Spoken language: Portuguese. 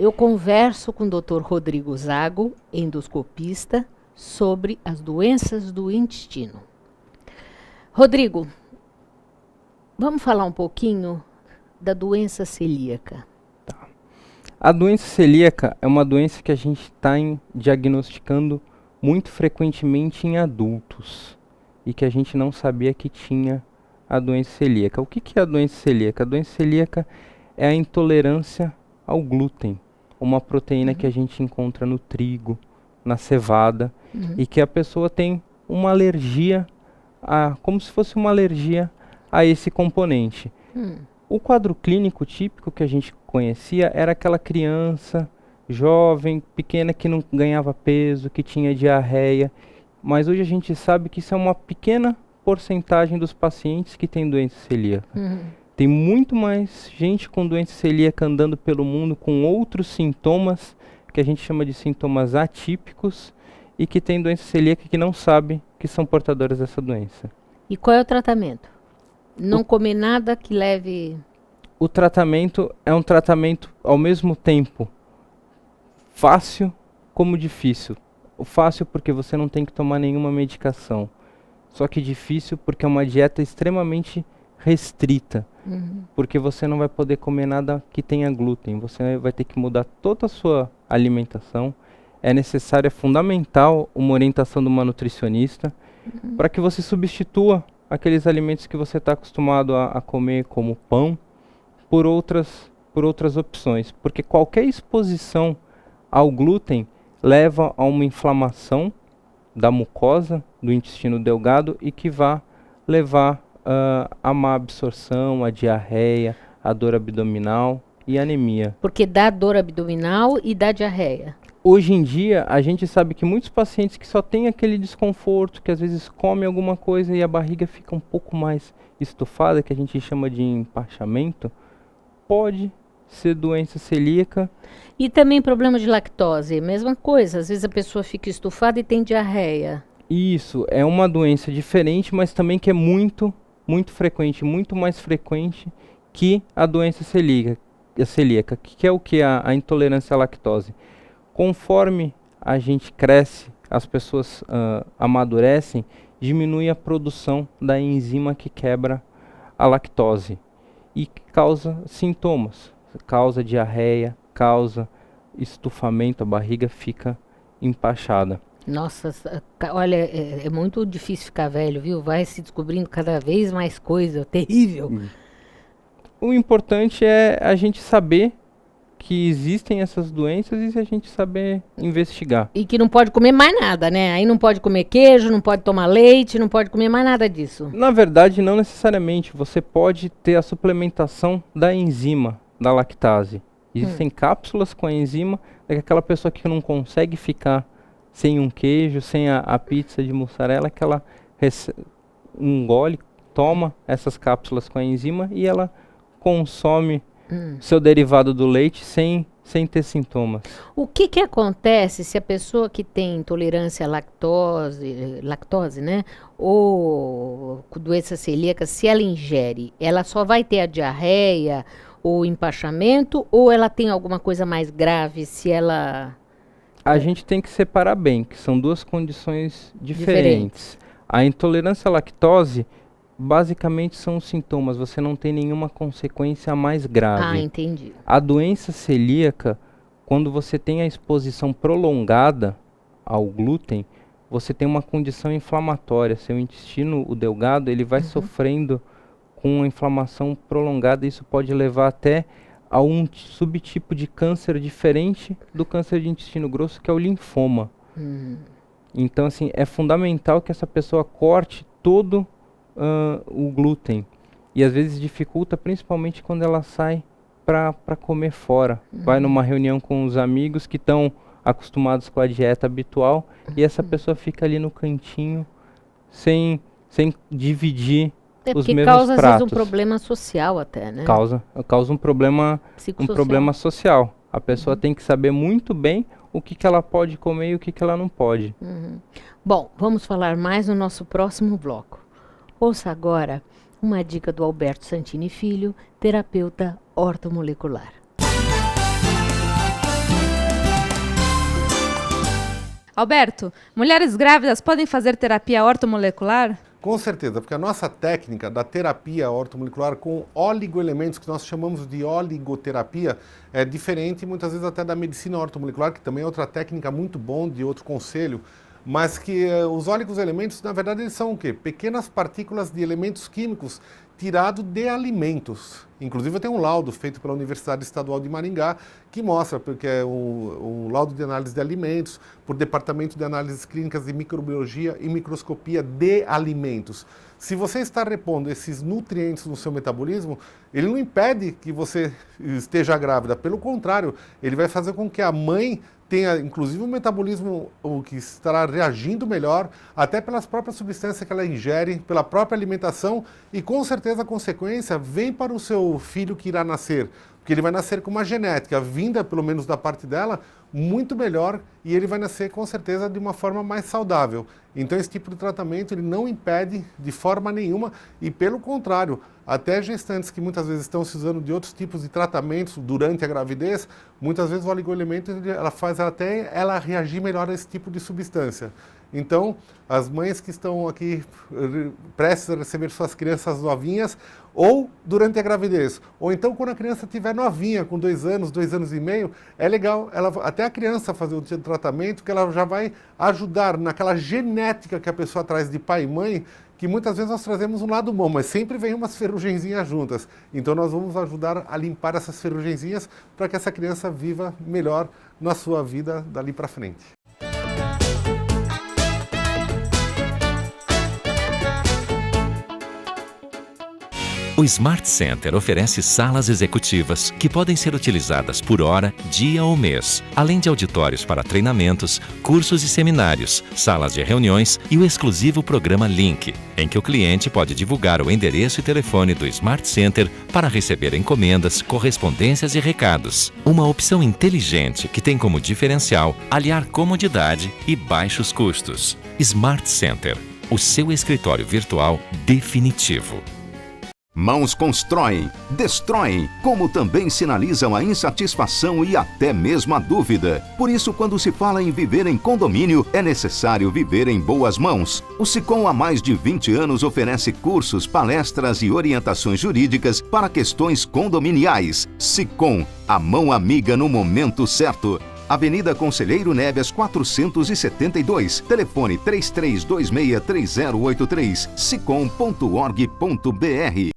eu converso com o Dr. Rodrigo Zago, endoscopista, sobre as doenças do intestino. Rodrigo, vamos falar um pouquinho da doença celíaca. A doença celíaca é uma doença que a gente está diagnosticando muito frequentemente em adultos e que a gente não sabia que tinha a doença celíaca. O que é a doença celíaca? A doença celíaca é a intolerância ao glúten, uma proteína que a gente encontra no trigo, na cevada, e que a pessoa tem uma alergia, como se fosse uma alergia a esse componente. O quadro clínico típico que a gente conhecia era aquela criança jovem, pequena, que não ganhava peso, que tinha diarreia, mas hoje a gente sabe que isso é uma pequena porcentagem dos pacientes que têm doença celíaca. Tem muito mais gente com doença celíaca andando pelo mundo com outros sintomas, que a gente chama de sintomas atípicos, e que tem doença celíaca que não sabe que são portadoras dessa doença. E qual é o tratamento? Não comer nada que leve... O tratamento é um tratamento, ao mesmo tempo, fácil como difícil. O fácil porque você não tem que tomar nenhuma medicação. Só que difícil porque é uma dieta extremamente restrita. Porque você não vai poder comer nada que tenha glúten. Você vai ter que mudar toda a sua alimentação. É necessário, é fundamental uma orientação de uma nutricionista para que você substitua aqueles alimentos que você está acostumado a comer, como pão, por outras opções. Porque qualquer exposição ao glúten leva a uma inflamação da mucosa do intestino delgado e que vai levar a má absorção, a diarreia, a dor abdominal e a anemia. Porque dá dor abdominal e dá diarreia. Hoje em dia, a gente sabe que muitos pacientes que só têm aquele desconforto, que às vezes comem alguma coisa e a barriga fica um pouco mais estufada, que a gente chama de empachamento, pode ser doença celíaca. E também problema de lactose, mesma coisa. Às vezes a pessoa fica estufada e tem diarreia. Isso, é uma doença diferente, mas também que é muito frequente, muito mais frequente que a doença celíaca, que é o que? A intolerância à lactose. Conforme a gente cresce, as pessoas amadurecem, diminui a produção da enzima que quebra a lactose e causa sintomas, causa diarreia, causa estufamento, a barriga fica empachada. Nossa, olha, é muito difícil ficar velho, viu? Vai se descobrindo cada vez mais coisa, terrível. O importante é a gente saber que existem essas doenças e a gente saber investigar. E que não pode comer mais nada, né? Aí não pode comer queijo, não pode tomar leite, não pode comer mais nada disso. Na verdade, não necessariamente. Você pode ter a suplementação da enzima, da lactase. Existem cápsulas com a enzima, é aquela pessoa que não consegue ficar sem um queijo, sem a pizza de mussarela, que ela engole, toma essas cápsulas com a enzima e ela consome seu derivado do leite sem ter sintomas. O que acontece se a pessoa que tem intolerância à lactose, né, ou doença celíaca, se ela ingere, ela só vai ter a diarreia ou empachamento, ou ela tem alguma coisa mais grave se ela... A gente tem que separar bem, que são duas condições diferentes. A intolerância à lactose basicamente são os sintomas, você não tem nenhuma consequência mais grave. Ah, entendi. A doença celíaca, quando você tem a exposição prolongada ao glúten, você tem uma condição inflamatória. Seu intestino, o delgado, ele vai sofrendo com uma inflamação prolongada. Isso pode levar até a um subtipo de câncer diferente do câncer de intestino grosso, que é o linfoma. Então, assim, é fundamental que essa pessoa corte todo o glúten, e às vezes dificulta principalmente quando ela sai para comer fora, vai numa reunião com os amigos que estão acostumados com a dieta habitual e essa pessoa fica ali no cantinho sem dividir os mesmos causa pratos. Às vezes um problema social até, né? Causa um problema social. A pessoa tem que saber muito bem o que ela pode comer e o que ela não pode. Bom, vamos falar mais no nosso próximo bloco. Ouça agora uma dica do Alberto Santini Filho, terapeuta ortomolecular. Alberto, mulheres grávidas podem fazer terapia ortomolecular? Com certeza, porque a nossa técnica da terapia ortomolecular com oligoelementos, que nós chamamos de oligoterapia, é diferente muitas vezes até da medicina ortomolecular, que também é outra técnica muito bom de outro conselho, mas que os oligoelementos, na verdade, eles são o quê? Pequenas partículas de elementos químicos tirados de alimentos. Inclusive, eu tenho um laudo feito pela Universidade Estadual de Maringá que mostra, porque é um laudo de análise de alimentos por Departamento de Análises Clínicas de Microbiologia e Microscopia de Alimentos. Se você está repondo esses nutrientes no seu metabolismo, ele não impede que você esteja grávida. Pelo contrário, ele vai fazer com que a mãe tenha, inclusive, um metabolismo que estará reagindo melhor, até pelas próprias substâncias que ela ingere, pela própria alimentação, e com certeza a consequência vem para o seu filho que irá nascer, porque ele vai nascer com uma genética, vinda pelo menos da parte dela, muito melhor, e ele vai nascer com certeza de uma forma mais saudável. Então esse tipo de tratamento ele não impede de forma nenhuma, e pelo contrário, até gestantes que muitas vezes estão se usando de outros tipos de tratamentos durante a gravidez, muitas vezes o oligoelemento ela faz até ela reagir melhor a esse tipo de substância. Então, as mães que estão aqui prestes a receber suas crianças novinhas, ou durante a gravidez, ou então quando a criança estiver novinha, com 2 anos, 2 anos e meio, é legal até a criança fazer o tratamento, que ela já vai ajudar naquela genética que a pessoa traz de pai e mãe, que muitas vezes nós trazemos um lado bom, mas sempre vem umas ferrugenzinhas juntas. Então nós vamos ajudar a limpar essas ferrugenzinhas para que essa criança viva melhor na sua vida dali para frente. O Smart Center oferece salas executivas que podem ser utilizadas por hora, dia ou mês, além de auditórios para treinamentos, cursos e seminários, salas de reuniões e o exclusivo programa Link, em que o cliente pode divulgar o endereço e telefone do Smart Center para receber encomendas, correspondências e recados. Uma opção inteligente que tem como diferencial aliar comodidade e baixos custos. Smart Center, o seu escritório virtual definitivo. Mãos constroem, destroem, como também sinalizam a insatisfação e até mesmo a dúvida. Por isso, quando se fala em viver em condomínio, é necessário viver em boas mãos. O Sicom há mais de 20 anos oferece cursos, palestras e orientações jurídicas para questões condominiais. Sicom, a mão amiga no momento certo. Avenida Conselheiro Neves 472, telefone 33263083, sicom.org.br.